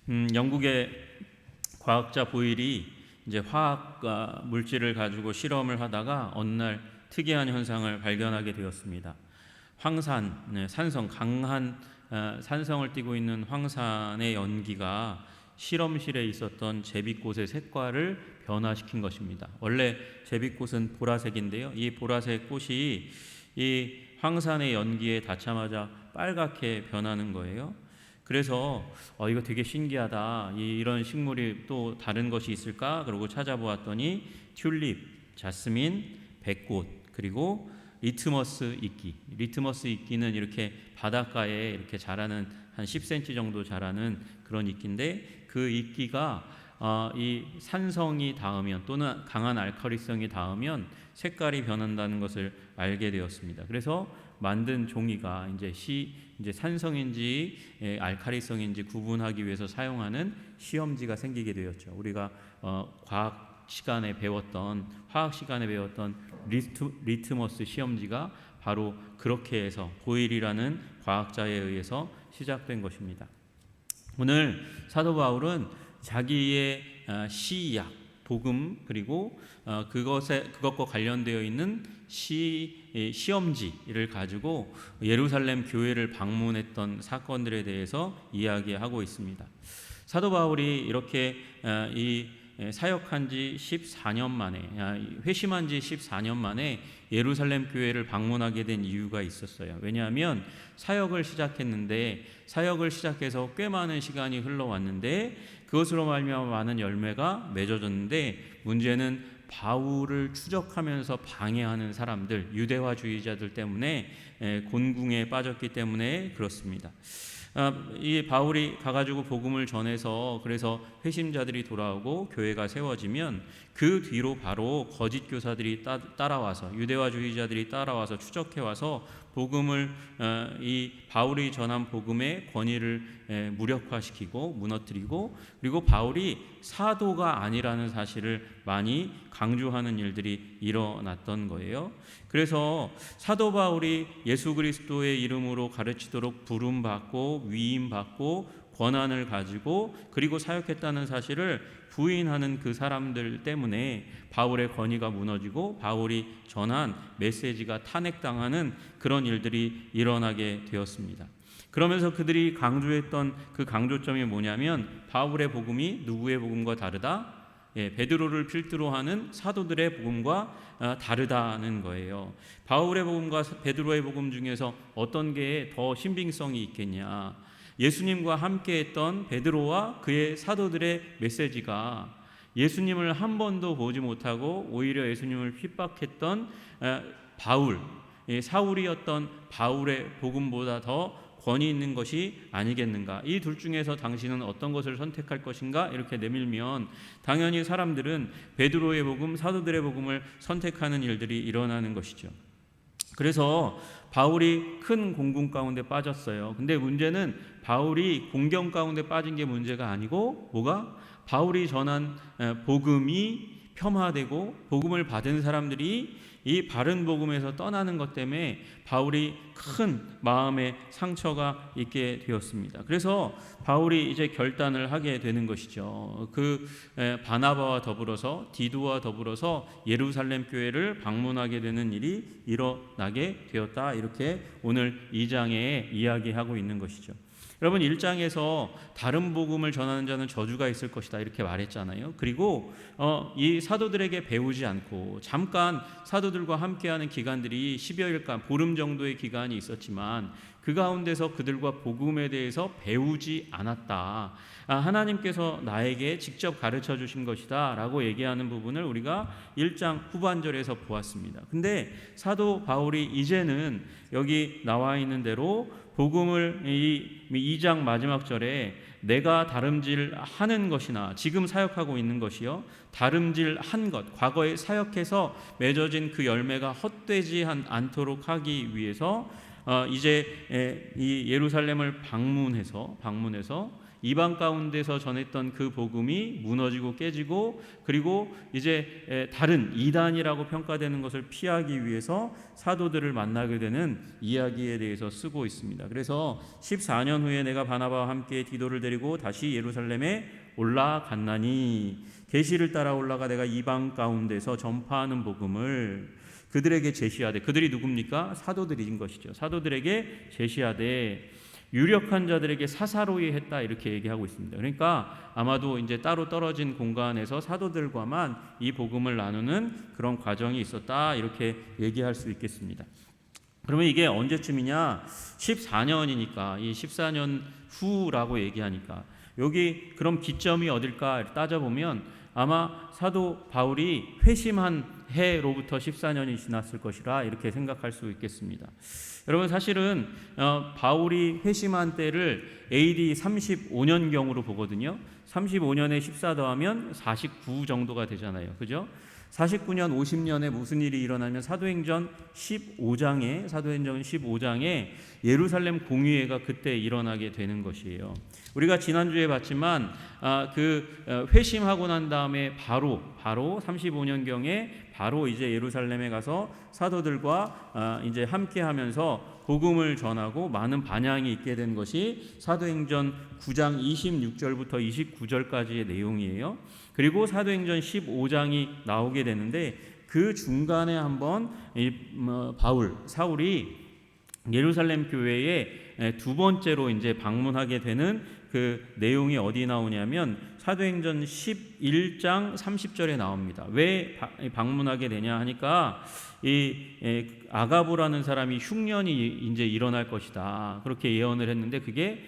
영국의 과학자 보일이 이제 화학과 물질을 가지고 실험을 하다가 어느 날 특이한 현상을 발견하게 되었습니다. 황산, 산성, 강한 산성을 띠고 있는 황산의 연기가 실험실에 있었던 제비꽃의 색깔을 변화시킨 것입니다. 원래 제비꽃은 보라색인데요. 이 보라색 꽃이 이 황산의 연기에 닿자마자 빨갛게 변하는 거예요. 그래서 이거 되게 신기하다. 이런 식물이 또 다른 것이 있을까? 그러고 찾아보았더니 튤립, 자스민, 백꽃, 그리고 리트머스 이끼. 리트머스 이끼는 이렇게 바닷가에 이렇게 자라는 한 10cm 정도 자라는 그런 이끼인데, 그 이끼가 이 산성이 닿으면 또는 강한 알칼리성이 닿으면 색깔이 변한다는 것을 알게 되었습니다. 그래서 만든 종이가 이제 산성인지 알칼리성인지 구분하기 위해서 사용하는 시험지가 생기게 되었죠. 우리가 화학 시간에 배웠던 리트머스 시험지가 바로 그렇게 해서 보일이라는 과학자에 의해서 시작된 것입니다. 오늘 사도 바울은 자기의 시약, 복음, 그리고 그것과 관련되어 있는 시험지를 가지고 예루살렘 교회를 방문했던 사건들에 대해서 이야기하고 있습니다. 사도 바울이 이렇게 사역한 지 14년 만에, 회심한 지 14년 만에 예루살렘 교회를 방문하게 된 이유가 있었어요. 왜냐하면 사역을 시작해서 꽤 많은 시간이 흘러왔는데 그것으로 말미암아 많은 열매가 맺어졌는데, 문제는 바울을 추적하면서 방해하는 사람들, 유대화주의자들 때문에 곤궁에 빠졌기 때문에 그렇습니다. 이 바울이 가가지고 복음을 전해서 그래서 회심자들이 돌아오고 교회가 세워지면 그 뒤로 바로 거짓 교사들이 따라와서, 유대화주의자들이 따라와서 추적해와서 복음을 이 바울이 전한 복음의 권위를 무력화시키고 무너뜨리고, 그리고 바울이 사도가 아니라는 사실을 많이 강조하는 일들이 일어났던 거예요. 그래서 사도 바울이 예수 그리스도의 이름으로 가르치도록 부름받고 위임받고 권한을 가지고 그리고 사역했다는 사실을 부인하는 그 사람들 때문에 바울의 권위가 무너지고 바울이 전한 메시지가 탄핵당하는 그런 일들이 일어나게 되었습니다. 그러면서 그들이 강조했던 그 강조점이 뭐냐면, 바울의 복음이 누구의 복음과 다르다? 베드로를 필두로 하는 사도들의 복음과 다르다는 거예요. 바울의 복음과 베드로의 복음 중에서 어떤 게 더 신빙성이 있겠냐? 예수님과 함께했던 베드로와 그의 사도들의 메시지가 예수님을 한 번도 보지 못하고 오히려 예수님을 핍박했던 사울이었던 바울의 복음보다 더 권위 있는 것이 아니겠는가? 이 둘 중에서 당신은 어떤 것을 선택할 것인가? 이렇게 내밀면 당연히 사람들은 베드로의 복음, 사도들의 복음을 선택하는 일들이 일어나는 것이죠. 그래서 바울이 큰 공궁 가운데 빠졌어요. 근데 문제는 바울이 공경 가운데 빠진 게 문제가 아니고, 바울이 전한 복음이 폄하되고 복음을 받은 사람들이 이 바른 복음에서 떠나는 것 때문에 바울이 큰 마음의 상처가 있게 되었습니다. 그래서 바울이 이제 결단을 하게 되는 것이죠. 바나바와 더불어서, 디도와 더불어서 예루살렘 교회를 방문하게 되는 일이 일어나게 되었다. 이렇게 오늘 2장에 이야기하고 있는 것이죠. 여러분, 1장에서 다른 복음을 전하는 자는 저주가 있을 것이다 이렇게 말했잖아요. 그리고 이 사도들에게 배우지 않고 잠깐 사도들과 함께하는 기간들이 10여일간, 보름 정도의 기간이 있었지만 그 가운데서 그들과 복음에 대해서 배우지 않았다. 하나님께서 나에게 직접 가르쳐 주신 것이다 라고 얘기하는 부분을 우리가 1장 후반절에서 보았습니다. 근데 사도 바울이 이제는 여기 나와 있는 대로 복음을 이 2장 마지막 절에 내가 다름질하는 것이나 지금 사역하고 있는 것이요, 다름질한 것, 과거에 사역해서 맺어진 그 열매가 헛되지 않도록 하기 위해서 이제 이 예루살렘을 방문해서 이방 가운데서 전했던 그 복음이 무너지고 깨지고, 그리고 이제 다른 이단이라고 평가되는 것을 피하기 위해서 사도들을 만나게 되는 이야기에 대해서 쓰고 있습니다. 그래서 14년 후에 내가 바나바와 함께 디도를 데리고 다시 예루살렘에 올라갔나니 계시를 따라 올라가 내가 이방 가운데서 전파하는 복음을 그들에게 제시하되, 그들이 누굽니까? 사도들인 것이죠. 사도들에게 제시하되 유력한 자들에게 사사로이 했다, 이렇게 얘기하고 있습니다. 그러니까 아마도 이제 따로 떨어진 공간에서 사도들과만 이 복음을 나누는 그런 과정이 있었다, 이렇게 얘기할 수 있겠습니다. 그러면 이게 언제쯤이냐? 14년이니까, 이 14년 후라고 얘기하니까 여기 그럼 기점이 어딜까 따져보면 아마 사도 바울이 회심한 해로부터 14년이 지났을 것이라 이렇게 생각할 수 있겠습니다. 여러분, 사실은 바울이 회심한 때를 AD 35년경으로 보거든요. 35년에 14 더하면 49 정도가 되잖아요. 그죠? 49년 50년에 무슨 일이 일어나면 사도행전 15장에 예루살렘 공의회가 그때 일어나게 되는 것이에요. 우리가 지난주에 봤지만 회심하고 난 다음에 바로 35년경에 바로 이제 예루살렘에 가서 사도들과 이제 함께하면서 복음을 전하고 많은 반향이 있게 된 것이 사도행전 9장 26절부터 29절까지의 내용이에요. 그리고 사도행전 15장이 나오게 되는데 그 중간에 한번 사울이 예루살렘 교회에 두 번째로 이제 방문하게 되는 그 내용이 어디 나오냐면 사도행전 11장 30절에 나옵니다. 왜 방문하게 되냐 하니까 이 아가보라는 사람이 흉년이 이제 일어날 것이다, 그렇게 예언을 했는데 그게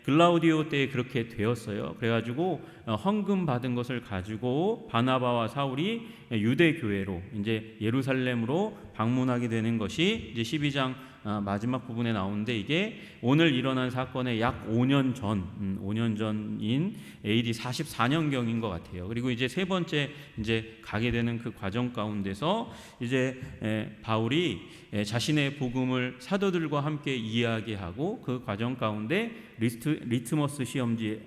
글라우디오 때에 그렇게 되었어요. 그래가지고 헌금 받은 것을 가지고 바나바와 사울이 유대 교회로 이제 예루살렘으로 방문하게 되는 것이 이제 12장 마지막 부분에 나오는데, 이게 오늘 일어난 사건의 약 5년 전인 AD 44년경인 것 같아요. 그리고 이제 세 번째 이제 가게 되는 그 과정 가운데서 이제 바울이 자신의 복음을 사도들과 함께 이야기하고 그 과정 가운데 리트머스 시험지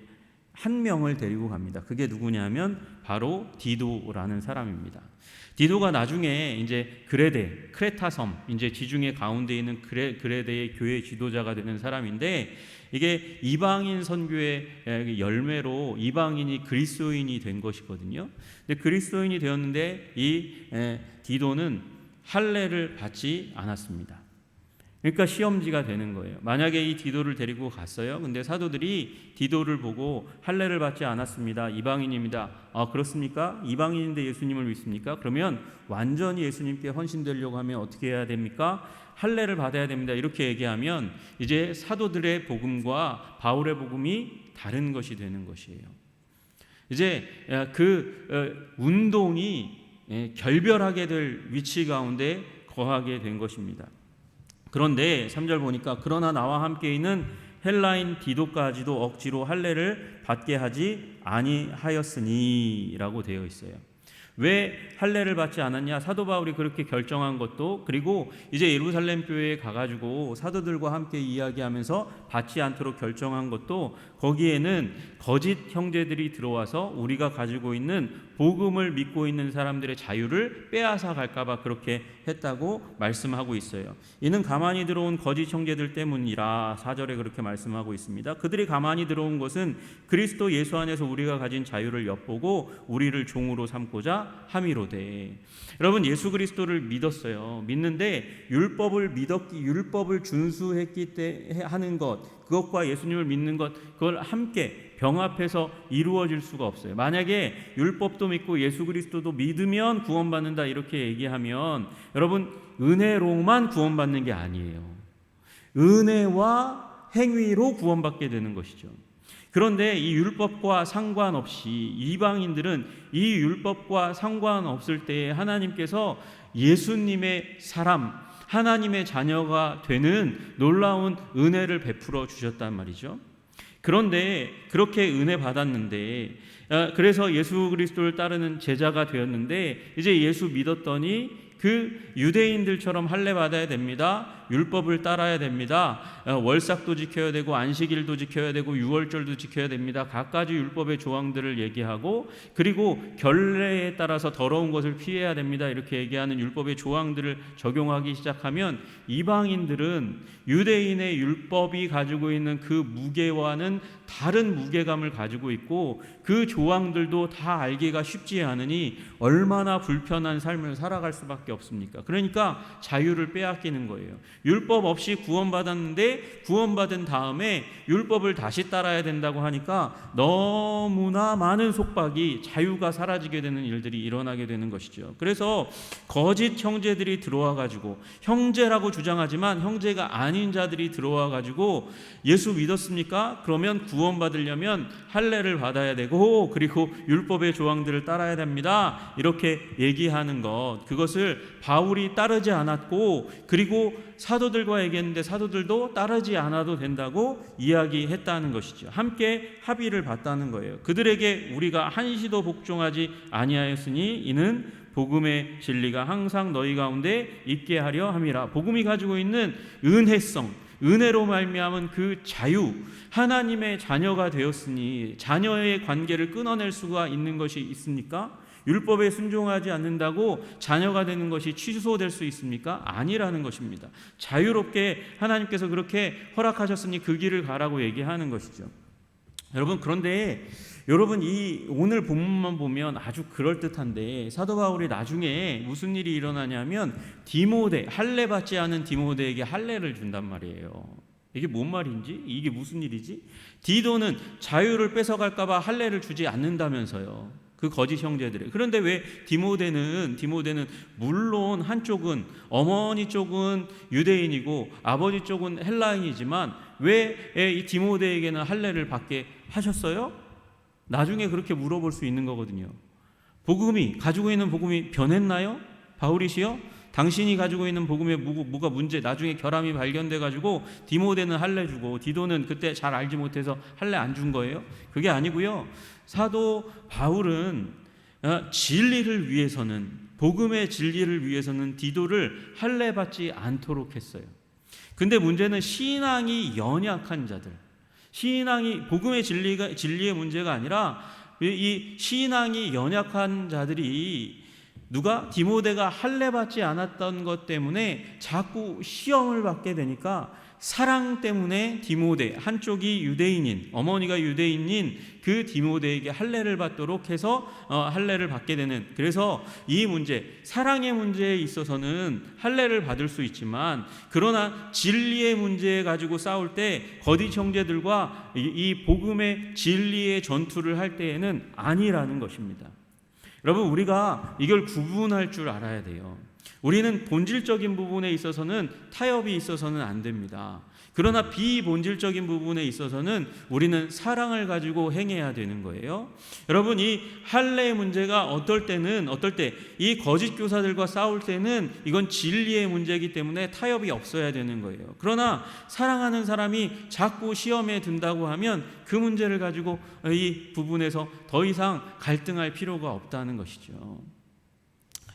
한 명을 데리고 갑니다. 그게 누구냐면 바로 디도라는 사람입니다. 디도가 나중에 이제 크레타 섬, 이제 지중해 가운데 있는 그레데의 교회 지도자가 되는 사람인데, 이게 이방인 선교의 열매로 이방인이 그리스도인이 된 것이거든요. 근데 그리스도인이 되었는데 이 디도는 할례를 받지 않았습니다. 그러니까 시험지가 되는 거예요. 만약에 이 디도를 데리고 갔어요. 근데 사도들이 디도를 보고 할례를 받지 않았습니다, 이방인입니다. 아, 그렇습니까? 이방인인데 예수님을 믿습니까? 그러면 완전히 예수님께 헌신되려고 하면 어떻게 해야 됩니까? 할례를 받아야 됩니다. 이렇게 얘기하면 이제 사도들의 복음과 바울의 복음이 다른 것이 되는 것이에요. 이제 그 운동이 결별하게 될 위치 가운데 거하게 된 것입니다. 그런데 3절 보니까 그러나 나와 함께 있는 헬라인 디도까지도 억지로 할례를 받게 하지 아니하였으니 라고 되어 있어요. 왜 할례를 받지 않았냐? 사도 바울이 그렇게 결정한 것도, 그리고 이제 예루살렘 교회에 가가지고 사도들과 함께 이야기하면서 받지 않도록 결정한 것도, 거기에는 거짓 형제들이 들어와서 우리가 가지고 있는 복음을 믿고 있는 사람들의 자유를 빼앗아 갈까봐 그렇게 했다고 말씀하고 있어요. 이는 가만히 들어온 거짓 형제들 때문이라 4절에 그렇게 말씀하고 있습니다. 그들이 가만히 들어온 것은 그리스도 예수 안에서 우리가 가진 자유를 엿보고 우리를 종으로 삼고자 함이로되. 여러분, 예수 그리스도를 믿었어요. 믿는데 율법을 준수했기 때문에 하는 것, 그것과 예수님을 믿는 것, 그걸 함께 병합해서 이루어질 수가 없어요. 만약에 율법도 믿고 예수 그리스도도 믿으면 구원받는다 이렇게 얘기하면, 여러분, 은혜로만 구원받는 게 아니에요. 은혜와 행위로 구원받게 되는 것이죠. 그런데 이 율법과 상관없이 이방인들은 이 율법과 상관없을 때에 하나님께서 예수님의 사람, 하나님의 자녀가 되는 놀라운 은혜를 베풀어 주셨단 말이죠. 그런데 그렇게 은혜 받았는데, 그래서 예수 그리스도를 따르는 제자가 되었는데, 이제 예수 믿었더니 그 유대인들처럼 할례 받아야 됩니다. 율법을 따라야 됩니다. 월삭도 지켜야 되고 안식일도 지켜야 되고 유월절도 지켜야 됩니다. 갖가지 율법의 조항들을 얘기하고, 그리고 결례에 따라서 더러운 것을 피해야 됩니다. 이렇게 얘기하는 율법의 조항들을 적용하기 시작하면 이방인들은 유대인의 율법이 가지고 있는 그 무게와는 다른 무게감을 가지고 있고, 그 조항들도 다 알기가 쉽지 않으니 얼마나 불편한 삶을 살아갈 수밖에 없습니까? 그러니까 자유를 빼앗기는 거예요. 율법 없이 구원받았는데 구원받은 다음에 율법을 다시 따라야 된다고 하니까 너무나 많은 속박이, 자유가 사라지게 되는 일들이 일어나게 되는 것이죠. 그래서 거짓 형제들이 들어와 가지고, 형제라고 주장하지만 형제가 아닌 자들이 들어와 가지고 예수 믿었습니까? 그러면 구원받으려면 할례를 받아야 되고, 그리고 율법의 조항들을 따라야 됩니다. 이렇게 얘기하는 것, 그것을 바울이 따르지 않았고, 그리고 사도들과 얘기했는데 사도들도 따르지 않아도 된다고 이야기했다는 것이죠. 함께 합의를 봤다는 거예요. 그들에게 우리가 한시도 복종하지 아니하였으니 이는 복음의 진리가 항상 너희 가운데 있게 하려 함이라. 복음이 가지고 있는 은혜성, 은혜로 말미암은 그 자유, 하나님의 자녀가 되었으니 자녀의 관계를 끊어낼 수가 있는 것이 있습니까? 율법에 순종하지 않는다고 자녀가 되는 것이 취소될 수 있습니까? 아니라는 것입니다. 자유롭게 하나님께서 그렇게 허락하셨으니 그 길을 가라고 얘기하는 것이죠. 여러분, 그런데 여러분, 이 오늘 본문만 보면 아주 그럴듯한데 사도 바울이 나중에 무슨 일이 일어나냐면 디모데, 할례 받지 않은 디모데에게 할례를 준단 말이에요. 이게 뭔 말인지, 이게 무슨 일이지? 디도는 자유를 뺏어갈까 봐 할례를 주지 않는다면서요. 그 거짓 형제들이. 그런데 왜 디모데는 물론 한쪽은, 어머니 쪽은 유대인이고 아버지 쪽은 헬라인이지만 왜 이 디모데에게는 할례를 받게 하셨어요? 나중에 그렇게 물어볼 수 있는 거거든요. 복음이, 가지고 있는 복음이 변했나요? 바울이시여? 당신이 가지고 있는 복음에 뭐가 문제, 나중에 결함이 발견돼 가지고 디모데는 할례 주고 디도는 그때 잘 알지 못해서 할례 안 준 거예요? 그게 아니고요. 사도 바울은 진리를 위해서는, 복음의 진리를 위해서는 디도를 할례 받지 않도록 했어요. 근데 문제는 신앙이 연약한 자들, 신앙이, 복음의 진리의 문제가 아니라 이 신앙이 연약한 자들이, 누가? 디모데가 할례 받지 않았던 것 때문에 자꾸 시험을 받게 되니까 사랑 때문에 디모데, 한쪽이 유대인인, 어머니가 유대인인 그 디모데에게 할례를 받도록 해서 할례를 받게 되는, 그래서 이 문제, 사랑의 문제에 있어서는 할례를 받을 수 있지만, 그러나 진리의 문제 가지고 싸울 때 거짓 형제들과 이 복음의 진리의 전투를 할 때에는 아니라는 것입니다. 여러분, 우리가 이걸 구분할 줄 알아야 돼요. 우리는 본질적인 부분에 있어서는 타협이 있어서는 안 됩니다. 그러나 비본질적인 부분에 있어서는 우리는 사랑을 가지고 행해야 되는 거예요. 여러분, 이 할례의 문제가 어떨 때 이 거짓 교사들과 싸울 때는 이건 진리의 문제이기 때문에 타협이 없어야 되는 거예요. 그러나 사랑하는 사람이 자꾸 시험에 든다고 하면 그 문제를 가지고 이 부분에서 더 이상 갈등할 필요가 없다는 것이죠.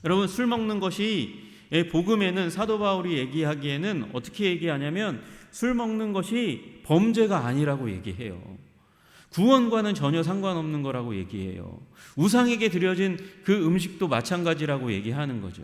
여러분, 술 먹는 것이 복음에는, 사도 바울이 얘기하기에는 어떻게 얘기하냐면 술 먹는 것이 범죄가 아니라고 얘기해요. 구원과는 전혀 상관없는 거라고 얘기해요. 우상에게 드려진 그 음식도 마찬가지라고 얘기하는 거죠.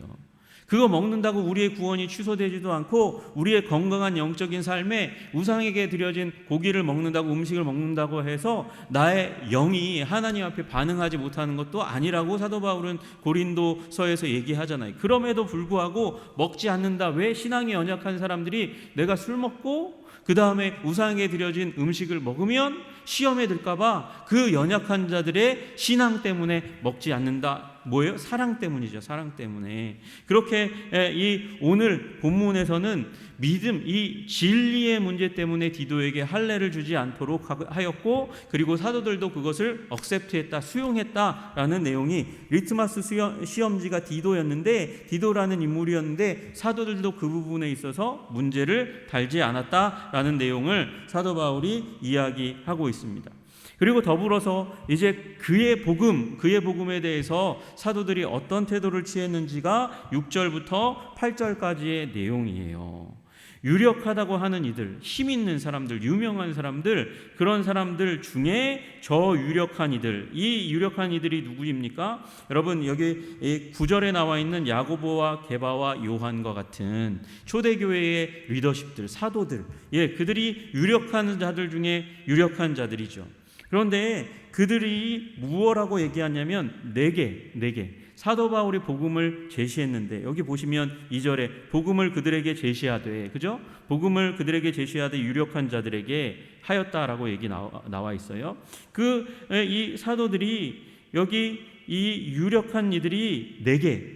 그거 먹는다고 우리의 구원이 취소되지도 않고, 우리의 건강한 영적인 삶에 우상에게 드려진 고기를 먹는다고, 음식을 먹는다고 해서 나의 영이 하나님 앞에 반응하지 못하는 것도 아니라고 사도 바울은 고린도서에서 얘기하잖아요. 그럼에도 불구하고 먹지 않는다. 왜? 신앙이 연약한 사람들이 내가 술 먹고 그 다음에 우상에게 드려진 음식을 먹으면 시험에 들까봐 그 연약한 자들의 신앙 때문에 먹지 않는다. 뭐예요? 사랑 때문이죠. 사랑 때문에. 그렇게 이 오늘 본문에서는 믿음, 이 진리의 문제 때문에 디도에게 할례를 주지 않도록 하였고, 그리고 사도들도 그것을 억셉트했다, 수용했다라는 내용이, 리트마스 시험지가 디도였는데, 디도라는 인물이었는데 사도들도 그 부분에 있어서 문제를 달지 않았다라는 내용을 사도 바울이 이야기하고 있습니다. 그리고 더불어서 이제 그의 복음에 대해서 사도들이 어떤 태도를 취했는지가 6절부터 8절까지의 내용이에요. 유력하다고 하는 이들, 힘 있는 사람들, 유명한 사람들, 그런 사람들 중에 저유력한 이들, 이 유력한 이들이 누구입니까? 여러분, 여기 9절에 나와 있는 야고보와 게바와 요한과 같은 초대교회의 리더십들, 사도들, 그들이 유력한 자들 중에 유력한 자들이죠. 그런데 그들이 무엇라고 얘기하냐면 네 개 사도 바울이 복음을 제시했는데, 여기 보시면 2절에 복음을 그들에게 제시하되, 그죠? 복음을 그들에게 제시하되 유력한 자들에게 하였다라고 얘기 나와 있어요. 이 사도들이, 여기 이 유력한 이들이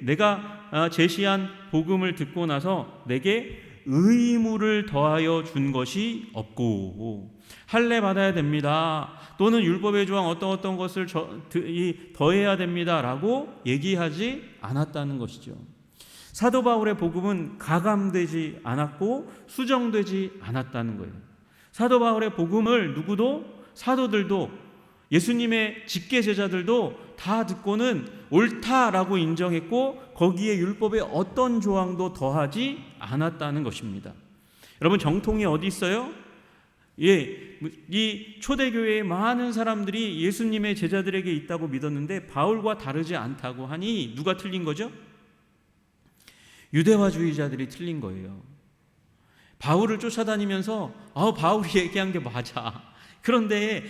내가 제시한 복음을 듣고 나서 내게 의무를 더하여 준 것이 없고, 할례 받아야 됩니다, 또는 율법의 조항 어떤 것을 더해야 됩니다라고 얘기하지 않았다는 것이죠. 사도 바울의 복음은 가감되지 않았고 수정되지 않았다는 거예요. 사도 바울의 복음을 사도들도, 예수님의 직계 제자들도 다 듣고는 옳다라고 인정했고, 거기에 율법의 어떤 조항도 더하지 않았다는 것입니다. 여러분, 정통이 어디 있어요? 이 초대교회의 많은 사람들이 예수님의 제자들에게 있다고 믿었는데 바울과 다르지 않다고 하니 누가 틀린 거죠? 유대화주의자들이 틀린 거예요. 바울을 쫓아다니면서 바울이 얘기한 게 맞아. 그런데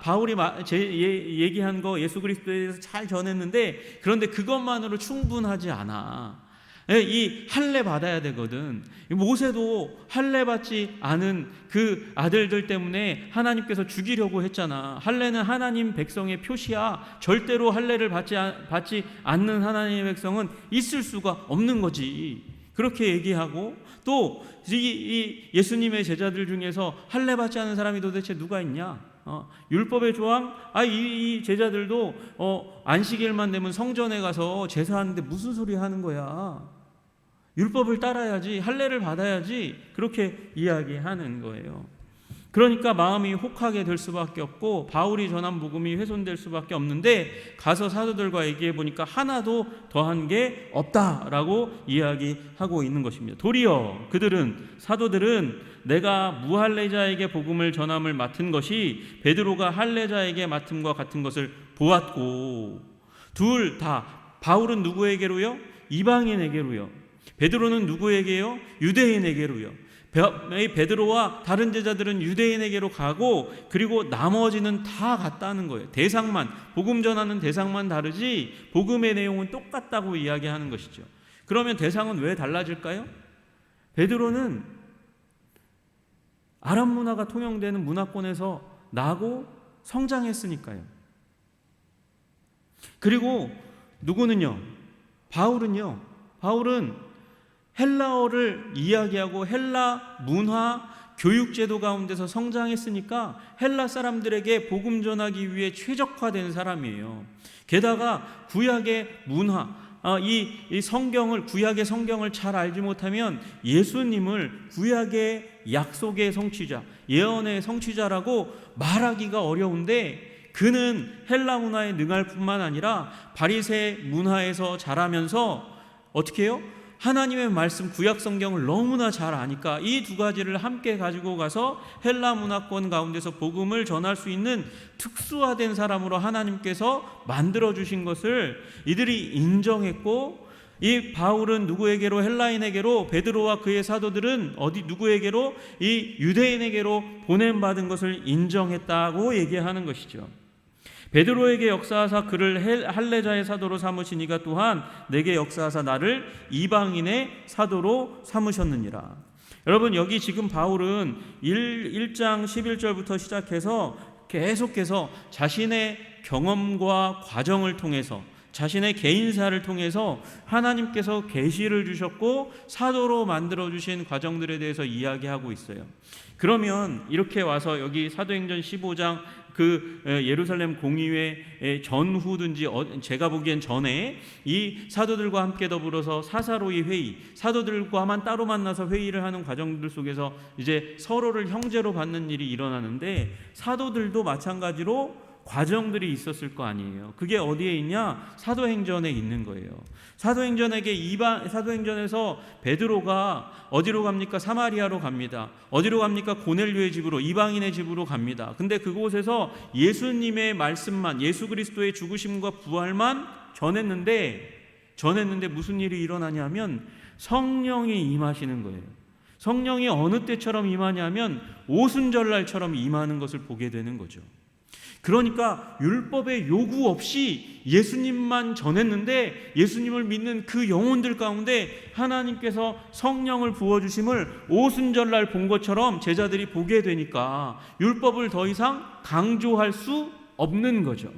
바울이 얘기한 거 예수 그리스도에 대해서 잘 전했는데, 그런데 그것만으로 충분하지 않아. 이 할례 받아야 되거든. 모세도 할례 받지 않은 그 아들들 때문에 하나님께서 죽이려고 했잖아. 할례는 하나님 백성의 표시야. 절대로 할례를 받지 않는 하나님의 백성은 있을 수가 없는 거지. 그렇게 얘기하고, 또 이 예수님의 제자들 중에서 할례 받지 않은 사람이 도대체 누가 있냐? 율법의 조항? 이 제자들도 안식일만 되면 성전에 가서 제사하는데 무슨 소리 하는 거야? 율법을 따라야지, 할례를 받아야지, 그렇게 이야기하는 거예요. 그러니까 마음이 혹하게 될 수밖에 없고, 바울이 전한 복음이 훼손될 수밖에 없는데, 가서 사도들과 얘기해 보니까 하나도 더한 게 없다라고 이야기하고 있는 것입니다. 도리어 사도들은 내가 무할례자에게 복음을 전함을 맡은 것이 베드로가 할례자에게 맡음과 같은 것을 보았고, 둘 다, 바울은 누구에게로요? 이방인에게로요. 베드로는 누구에게요? 유대인에게로요. 베드로와 다른 제자들은 유대인에게로 가고, 그리고 나머지는 다 같다는 거예요. 대상만, 복음 전하는 대상만 다르지 복음의 내용은 똑같다고 이야기하는 것이죠. 그러면 대상은 왜 달라질까요? 베드로는 아랍 문화가 통용되는 문화권에서 나고 성장했으니까요. 그리고 누구는요? 바울은 헬라어를 이야기하고 헬라 문화, 교육제도 가운데서 성장했으니까 헬라 사람들에게 복음 전하기 위해 최적화된 사람이에요. 게다가 구약의 문화, 이 성경을, 구약의 성경을 잘 알지 못하면 예수님을 구약의 약속의 성취자, 예언의 성취자라고 말하기가 어려운데, 그는 헬라 문화에 능할 뿐만 아니라 바리새 문화에서 자라면서 어떻게 해요? 하나님의 말씀, 구약 성경을 너무나 잘 아니까 이 두 가지를 함께 가지고 가서 헬라 문화권 가운데서 복음을 전할 수 있는 특수화된 사람으로 하나님께서 만들어주신 것을 이들이 인정했고, 이 바울은 누구에게로? 헬라인에게로, 베드로와 그의 사도들은 누구에게로? 이 유대인에게로 보냄받은 것을 인정했다고 얘기하는 것이죠. 베드로에게 역사하사 그를 할례자의 사도로 삼으시니가 또한 내게 역사하사 나를 이방인의 사도로 삼으셨느니라. 여러분, 여기 지금 바울은 1장 11절부터 시작해서 계속해서 자신의 경험과 과정을 통해서, 자신의 개인사를 통해서 하나님께서 계시를 주셨고 사도로 만들어주신 과정들에 대해서 이야기하고 있어요. 그러면 이렇게 와서 여기 사도행전 15장 예루살렘 공의회 전후든지 제가 보기엔 전에 이 사도들과 함께 더불어서 사사로이 회의, 사도들과만 따로 만나서 회의를 하는 과정들 속에서 이제 서로를 형제로 받는 일이 일어나는데, 사도들도 마찬가지로 과정들이 있었을 거 아니에요. 그게 어디에 있냐? 사도행전에 있는 거예요. 사도행전에서 베드로가 어디로 갑니까? 사마리아로 갑니다. 어디로 갑니까? 고넬료의 집으로, 이방인의 집으로 갑니다. 근데 그곳에서 예수님의 말씀만, 예수 그리스도의 죽으심과 부활만 전했는데 무슨 일이 일어나냐면 성령이 임하시는 거예요. 성령이 어느 때처럼 임하냐면 오순절날처럼 임하는 것을 보게 되는 거죠. 그러니까 율법의 요구 없이 예수님만 전했는데 예수님을 믿는 그 영혼들 가운데 하나님께서 성령을 부어주심을 오순절날 본 것처럼 제자들이 보게 되니까 율법을 더 이상 강조할 수 없는 거죠.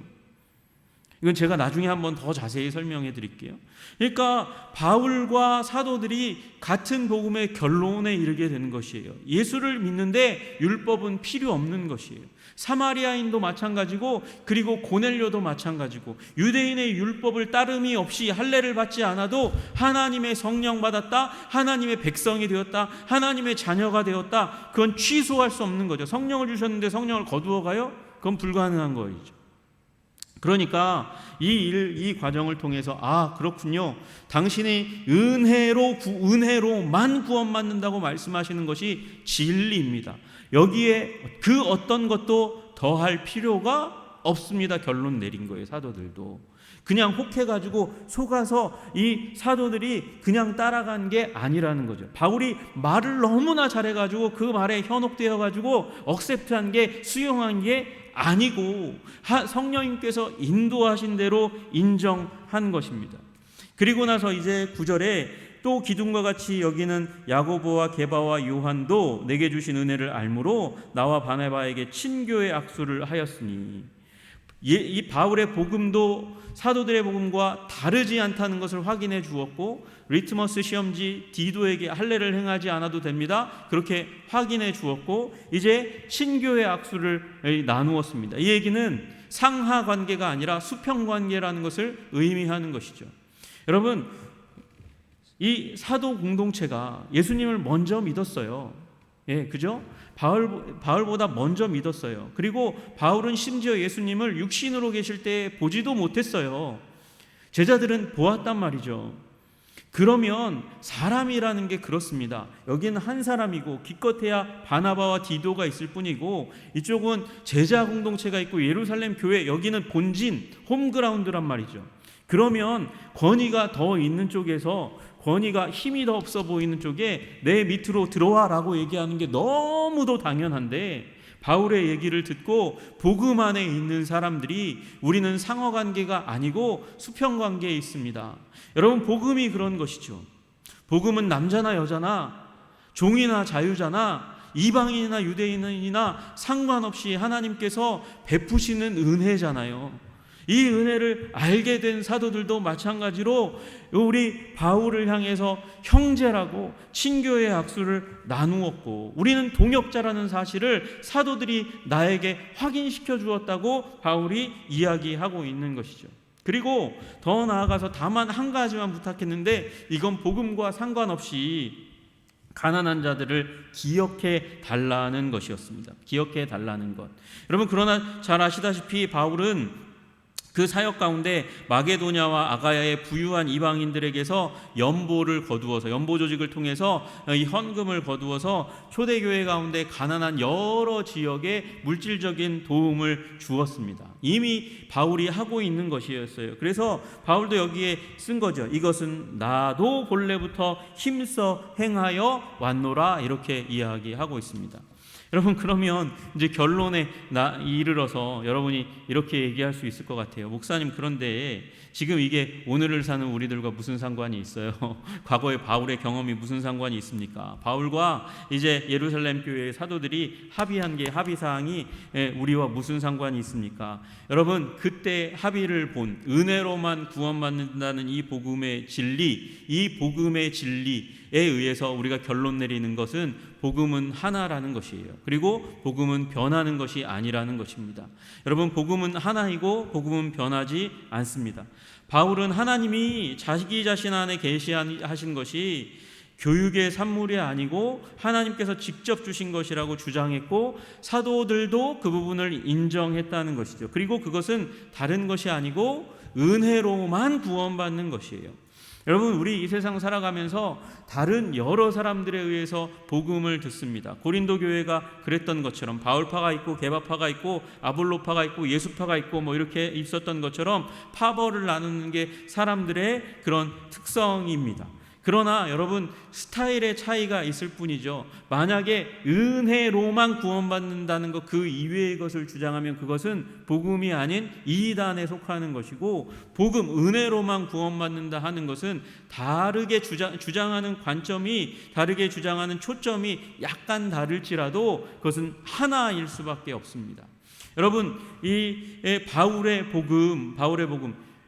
이건 제가 나중에 한번 더 자세히 설명해 드릴게요. 그러니까 바울과 사도들이 같은 복음의 결론에 이르게 되는 것이에요. 예수를 믿는데 율법은 필요 없는 것이에요. 사마리아인도 마찬가지고, 그리고 고넬료도 마찬가지고, 유대인의 율법을 따름이 없이 할례를 받지 않아도 하나님의 성령 받았다, 하나님의 백성이 되었다, 하나님의 자녀가 되었다, 그건 취소할 수 없는 거죠. 성령을 주셨는데 성령을 거두어 가요? 그건 불가능한 거죠. 그러니까 이 과정을 통해서 그렇군요. 당신이 은혜로만 구원받는다고 말씀하시는 것이 진리입니다. 여기에 그 어떤 것도 더할 필요가 없습니다. 결론 내린 거예요. 사도들도 그냥 혹해가지고 속아서 이 사도들이 그냥 따라간 게 아니라는 거죠. 바울이 말을 너무나 잘해가지고 그 말에 현혹되어가지고 억셉트한 게, 수용한 게 아니고 성령님께서 인도하신 대로 인정한 것입니다. 그리고 나서 이제 9절에 또 기둥과 같이 여기는 야고보와 게바와 요한도 내게 주신 은혜를 알므로 나와 바나바에게 친교의 악수를 하였으니, 이 바울의 복음도 사도들의 복음과 다르지 않다는 것을 확인해 주었고, 리트머스 시험지 디도에게 할례를 행하지 않아도 됩니다. 그렇게 확인해 주었고, 이제 친교의 악수를 나누었습니다. 이 얘기는 상하 관계가 아니라 수평 관계라는 것을 의미하는 것이죠. 여러분, 이 사도 공동체가 예수님을 먼저 믿었어요. 그죠? 바울보다 먼저 믿었어요. 그리고 바울은 심지어 예수님을 육신으로 계실 때 보지도 못했어요. 제자들은 보았단 말이죠. 그러면 사람이라는 게 그렇습니다. 여기는 한 사람이고 기껏해야 바나바와 디도가 있을 뿐이고, 이쪽은 제자 공동체가 있고 예루살렘 교회, 여기는 본진, 홈그라운드란 말이죠. 그러면 권위가 더 있는 쪽에서, 권위가 힘이 더 없어 보이는 쪽에 내 밑으로 들어와라고 얘기하는 게 너무도 당연한데, 바울의 얘기를 듣고 복음 안에 있는 사람들이 우리는 상하관계가 아니고 수평관계에 있습니다. 여러분, 복음이 그런 것이죠. 복음은 남자나 여자나 종이나 자유자나 이방인이나 유대인이나 상관없이 하나님께서 베푸시는 은혜잖아요. 이 은혜를 알게 된 사도들도 마찬가지로 우리 바울을 향해서 형제라고 친교의 악수를 나누었고, 우리는 동역자라는 사실을 사도들이 나에게 확인시켜 주었다고 바울이 이야기하고 있는 것이죠. 그리고 더 나아가서 다만 한 가지만 부탁했는데, 이건 복음과 상관없이 가난한 자들을 기억해 달라는 것이었습니다. 기억해 달라는 것. 여러분, 그러나 잘 아시다시피 바울은 그 사역 가운데 마게도냐와 아가야의 부유한 이방인들에게서 연보를 거두어서, 연보 조직을 통해서 이 헌금을 거두어서 초대교회 가운데 가난한 여러 지역에 물질적인 도움을 주었습니다. 이미 바울이 하고 있는 것이었어요. 그래서 바울도 여기에 쓴 거죠. 이것은 나도 본래부터 힘써 행하여 왔노라, 이렇게 이야기하고 있습니다. 여러분, 그러면 이제 결론에 이르러서 여러분이 이렇게 얘기할 수 있을 것 같아요. 목사님, 그런데 지금 이게 오늘을 사는 우리들과 무슨 상관이 있어요? 과거의 바울의 경험이 무슨 상관이 있습니까? 바울과 이제 예루살렘 교회의 사도들이 합의한 게, 합의사항이 우리와 무슨 상관이 있습니까? 여러분, 그때 합의를 본 은혜로만 구원받는다는 이 복음의 진리, 이 복음의 진리에 의해서 우리가 결론 내리는 것은 복음은 하나라는 것이에요. 그리고 복음은 변하는 것이 아니라는 것입니다. 여러분, 복음은 하나이고 복음은 변하지 않습니다. 바울은 하나님이 자기 자신 안에 계시하신 것이 교육의 산물이 아니고 하나님께서 직접 주신 것이라고 주장했고, 사도들도 그 부분을 인정했다는 것이죠. 그리고 그것은 다른 것이 아니고 은혜로만 구원받는 것이에요. 여러분, 우리 이 세상 살아가면서 다른 여러 사람들에 의해서 복음을 듣습니다. 고린도 교회가 그랬던 것처럼 바울파가 있고 게바파가 있고 아볼로파가 있고 예수파가 있고 뭐 이렇게 있었던 것처럼 파벌을 나누는 게 사람들의 그런 특성입니다. 그러나 여러분, 스타일의 차이가 있을 뿐이죠. 만약에 은혜로만 구원받는다는 것 그 이외의 것을 주장하면 그것은 복음이 아닌 이단에 속하는 것이고, 복음 은혜로만 구원받는다 하는 것은 다르게 주장하는 관점이, 다르게 주장하는 초점이 약간 다를지라도 그것은 하나일 수밖에 없습니다. 여러분, 이 바울의 복음,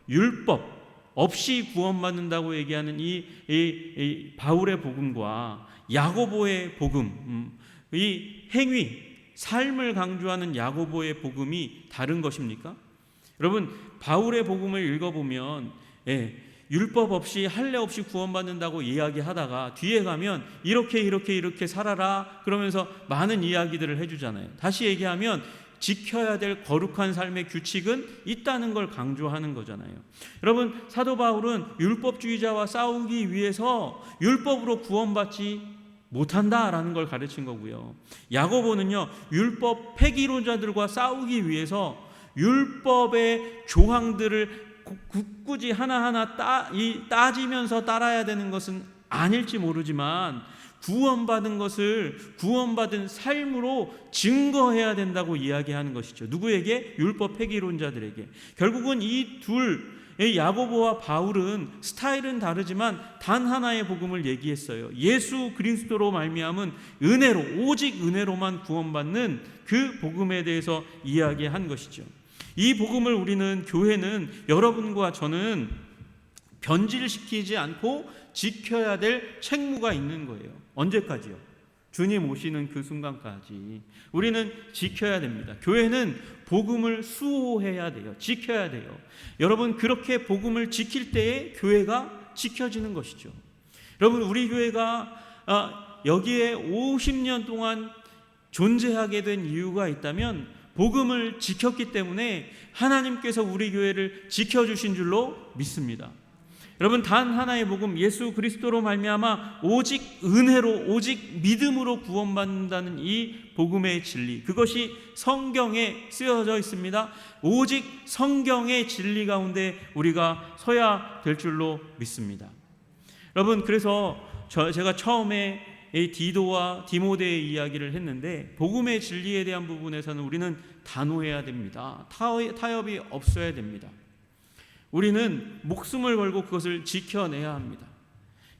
율법 없이 구원받는다고 얘기하는 이 바울의 복음과 야고보의 복음, 이 행위, 삶을 강조하는 야고보의 복음이 다른 것입니까? 여러분, 바울의 복음을 읽어보면 율법 없이 할례 없이 구원받는다고 이야기하다가 뒤에 가면 이렇게 살아라 그러면서 많은 이야기들을 해주잖아요. 다시 얘기하면 지켜야 될 거룩한 삶의 규칙은 있다는 걸 강조하는 거잖아요. 여러분, 사도 바울은 율법주의자와 싸우기 위해서 율법으로 구원받지 못한다라는 걸 가르친 거고요. 야고보는요, 율법 폐기론자들과 싸우기 위해서 율법의 조항들을 굳이 하나하나 따지면서 따라야 되는 것은 아닐지 모르지만 구원받은 것을 구원받은 삶으로 증거해야 된다고 이야기하는 것이죠. 누구에게? 율법 폐기론자들에게. 결국은 이 둘, 야고보와 바울은 스타일은 다르지만 단 하나의 복음을 얘기했어요. 예수 그리스도로 말미암은 은혜로, 오직 은혜로만 구원받는 그 복음에 대해서 이야기한 것이죠. 이 복음을 우리는, 교회는, 여러분과 저는 변질시키지 않고 지켜야 될 책무가 있는 거예요. 언제까지요? 주님 오시는 그 순간까지 우리는 지켜야 됩니다. 교회는 복음을 수호해야 돼요. 지켜야 돼요. 여러분, 그렇게 복음을 지킬 때에 교회가 지켜지는 것이죠. 여러분, 우리 교회가 여기에 50년 동안 존재하게 된 이유가 있다면 복음을 지켰기 때문에 하나님께서 우리 교회를 지켜주신 줄로 믿습니다. 여러분, 단 하나의 복음, 예수 그리스도로 말미암아 오직 은혜로, 오직 믿음으로 구원받는다는 이 복음의 진리, 그것이 성경에 쓰여져 있습니다. 오직 성경의 진리 가운데 우리가 서야 될 줄로 믿습니다. 여러분, 그래서 제가 처음에 디도와 디모데의 이야기를 했는데, 복음의 진리에 대한 부분에서는 우리는 단호해야 됩니다. 타협이 없어야 됩니다. 우리는 목숨을 걸고 그것을 지켜내야 합니다.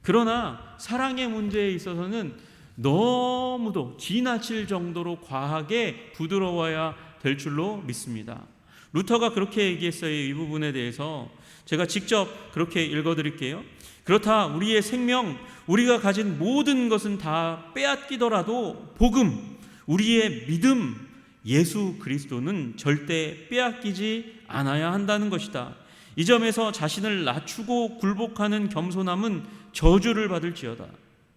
그러나 사랑의 문제에 있어서는 너무도 지나칠 정도로 과하게 부드러워야 될 줄로 믿습니다. 루터가 그렇게 얘기했어요. 이 부분에 대해서 제가 직접 그렇게 읽어드릴게요. 그렇다 우리의 생명, 우리가 가진 모든 것은 다 빼앗기더라도 복음, 우리의 믿음, 예수 그리스도는 절대 빼앗기지 않아야 한다는 것이다. 이 점에서 자신을 낮추고 굴복하는 겸손함은 저주를 받을지어다.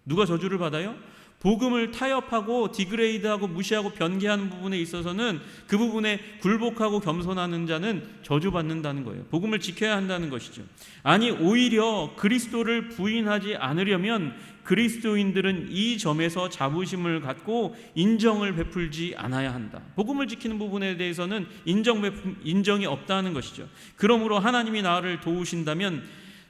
누가 저주를 받아요? 복음을 타협하고 디그레이드하고 무시하고 변개하는 부분에 있어서는 그 부분에 굴복하고 겸손하는 자는 저주받는다는 거예요. 복음을 지켜야 한다는 것이죠. 아니, 오히려 그리스도를 부인하지 않으려면 그리스도인들은 이 점에서 자부심을 갖고 인정을 베풀지 않아야 한다. 복음을 지키는 부분에 대해서는 인정이 없다는 것이죠. 그러므로 하나님이 나를 도우신다면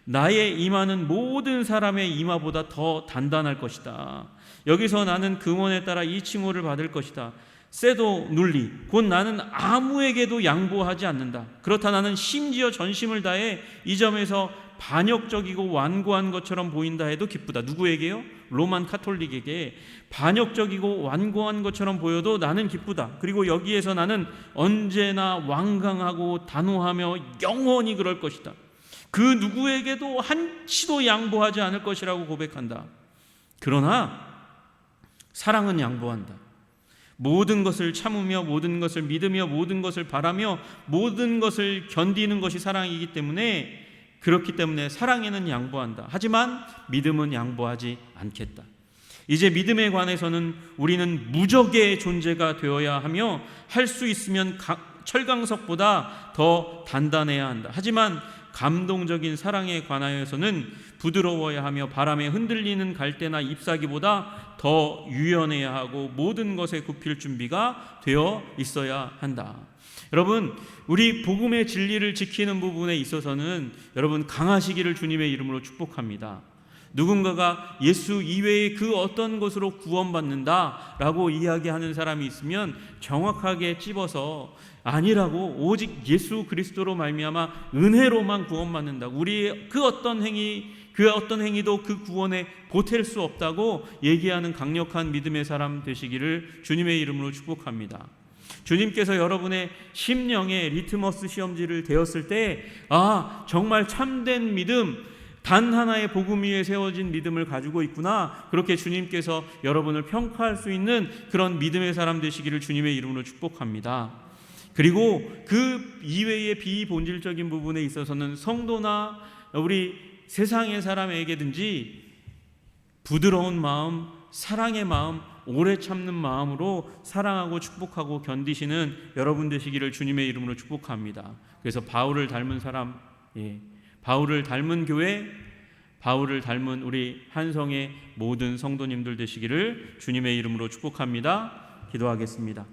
나의 임하는 모든 사람의 임하보다 더 단단할 것이다. 여기서 나는 금원에 따라 이 칭호를 받을 것이다. 세도 눌리, 곧 나는 아무에게도 양보하지 않는다. 그렇다 나는 심지어 전심을 다해 이 점에서 반역적이고 완고한 것처럼 보인다 해도 기쁘다. 누구에게요? 로만 카톨릭에게 반역적이고 완고한 것처럼 보여도 나는 기쁘다. 그리고 여기에서 나는 언제나 완강하고 단호하며 영원히 그럴 것이다. 그 누구에게도 한치도 양보하지 않을 것이라고 고백한다. 그러나 사랑은 양보한다. 모든 것을 참으며 모든 것을 믿으며 모든 것을 바라며 모든 것을 견디는 것이 사랑이기 때문에 그렇기 때문에 사랑에는 양보한다. 하지만 믿음은 양보하지 않겠다. 이제 믿음에 관해서는 우리는 무적의 존재가 되어야 하며 할 수 있으면 철강석보다 더 단단해야 한다. 하지만 감동적인 사랑에 관하여서는 부드러워야 하며 바람에 흔들리는 갈대나 잎사귀보다 더 유연해야 하고 모든 것에 굽힐 준비가 되어 있어야 한다. 여러분, 우리 복음의 진리를 지키는 부분에 있어서는 여러분 강하시기를 주님의 이름으로 축복합니다. 누군가가 예수 이외의 그 어떤 것으로 구원받는다라고 이야기하는 사람이 있으면 정확하게 찝어서 아니라고, 오직 예수 그리스도로 말미암아 은혜로만 구원받는다, 우리의 그 어떤 행위도 그 구원에 보탤 수 없다고 얘기하는 강력한 믿음의 사람 되시기를 주님의 이름으로 축복합니다. 주님께서 여러분의 심령의 리트머스 시험지를 대었을 때 정말 참된 믿음, 단 하나의 복음 위에 세워진 믿음을 가지고 있구나, 그렇게 주님께서 여러분을 평가할 수 있는 그런 믿음의 사람 되시기를 주님의 이름으로 축복합니다. 그리고 그 이외의 비본질적인 부분에 있어서는 성도나 우리 세상의 사람에게든지 부드러운 마음, 사랑의 마음, 오래 참는 마음으로 사랑하고 축복하고 견디시는 여러분 되시기를 주님의 이름으로 축복합니다. 그래서 바울을 닮은 사람, 바울을 닮은 교회, 바울을 닮은 우리 한성의 모든 성도님들 되시기를 주님의 이름으로 축복합니다. 기도하겠습니다.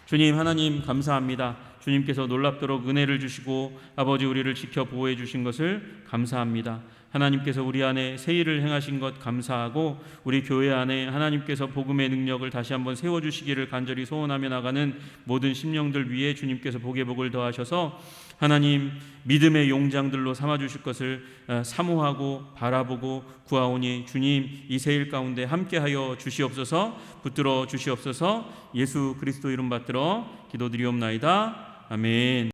주님 하나님 감사합니다. 주님께서 놀랍도록 은혜를 주시고 아버지 우리를 지켜 보호해 주신 것을 감사합니다. 하나님께서 우리 안에 새 일을 행하신 것 감사하고 우리 교회 안에 하나님께서 복음의 능력을 다시 한번 세워주시기를 간절히 소원하며 나가는 모든 심령들 위에 주님께서 복의 복을 더하셔서 하나님 믿음의 용장들로 삼아주실 것을 사모하고 바라보고 구하오니 주님 이 새일 가운데 함께하여 주시옵소서, 붙들어 주시옵소서. 예수 그리스도 이름 받들어 기도드리옵나이다. 아멘.